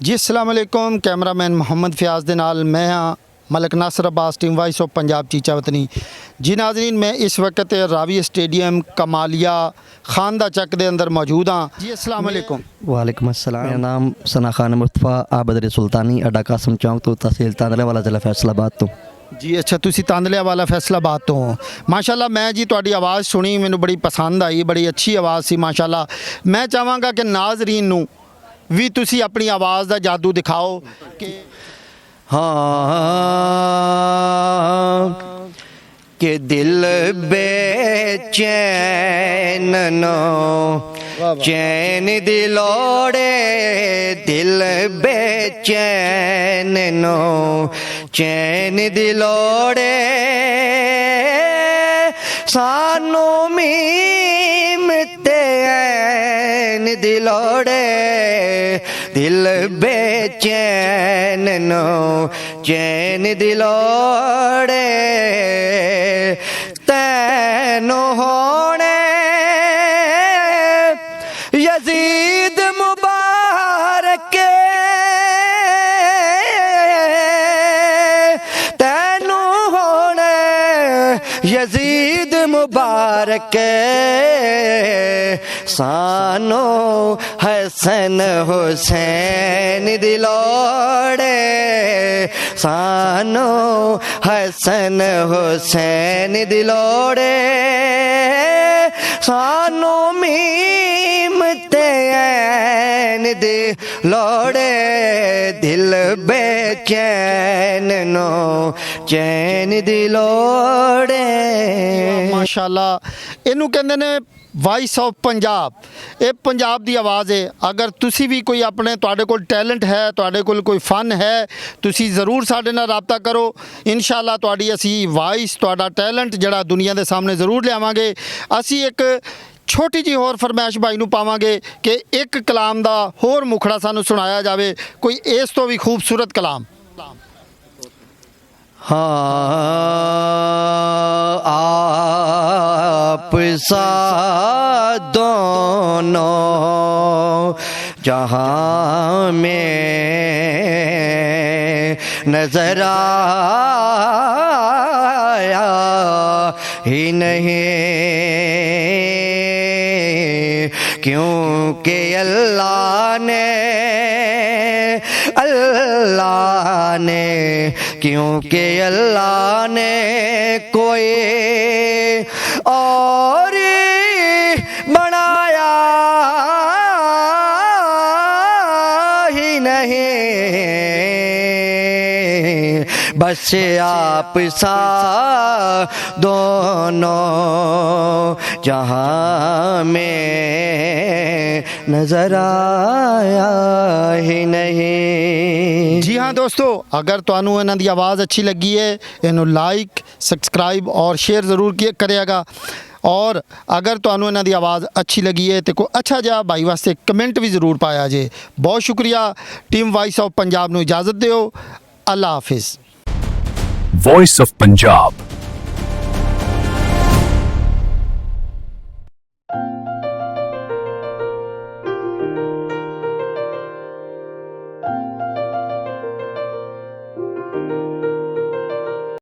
जी अस्सलाम वालेकुम। कैमरामैन मोहम्मद फ़याज़ दे नाल मैं हाँ Malik Nasir Abbas, team voice of Punjab Chichawatni. जी नाज़रीन, मैं इस वक्त रावी स्टेडियम कमालिया खानदा चक दे अंदर मौजूद हाँ। जी अस्सलाम वालेकुम। वालेकुम अस्सलाम। मेरा नाम सना खान मुस्तफ़ा आबदरी सुल्तानी, अड्डा कासम चौक तो, तहसील तांदलेवाला, ज़िला फैसलाबाद तो। जी अच्छा, तुसी तांदलिया वाला फैसलाबाद तो हो। माशाल्लाह मैं जी तुहाडी आवाज़ सुनी, मैनू बड़ी पसंद आई, बड़ी अच्छी आवाज़ सी माशाल्लाह। मैं चाहांगा कि नाज़रीन नू भी तुसी अपनी आवाज़ दा जादू दिखाओ कि हाँ कि दिल बेचैन नो चैन दिलोड़े, दिल बेचैन नो चैन दिलोड़े, सानू मीमते ऐन दिलोड़े, दिल बेचैन नो चैन दिलोड़े, तैनो होने यजीद मुबारक, तैनो होने यजीद मुबारक, सानो हसन हुसैन दिलोड़े, सानो हसन हुसैन दिलोड़े, सानो मीमते ऐन दिलोड़े, दिल बेचैन नो चैन दिलोड़े। माशाल्लाह इनू कहंदे ने वॉइस ऑफ पंजाब। ये पंजाब की आवाज़ है। अगर तुसी भी कोई अपने तुहाडे कोल टैलेंट है, तुहाडे कोल कोई फन है, तुसी ज़रूर साडे नाल राबता करो। इंशाअल्लाह तुहाडी असी वॉइस, तुहाडा टैलेंट जिहड़ा दुनिया के सामने ज़रूर लियावांगे। असी एक छोटी जी होर फरमाइश भाई नूं पावांगे कि एक कलाम दा होर मुखड़ा सानूं सुनाया जावे, कोई इस तो भी खूबसूरत कलाम। हाँ आप सा दोनों जहाँ में नजर आया ही नहीं, क्योंकि अल्लाह ने क्योंकि अल्लाह ने कोई और बनाया ही नहीं, बस आप सा दोनों जहाँ में नजर आया ही नहीं। जी हाँ दोस्तों, अगर तुहानू इन्हां दी आवाज़ अच्छी लगी है, इन्हू लाइक, सब्सक्राइब और शेयर ज़रूर करेगा। और अगर तुहानू इन्हां दी आवाज़ अच्छी लगी है तो कोई अच्छा जा भाई वास्ते कमेंट भी ज़रूर पाया जे। बहुत शुक्रिया। टीम वॉइस ऑफ पंजाब नू इजाज़त दिओ। अल्लाह हाफिज़। Voice of Punjab.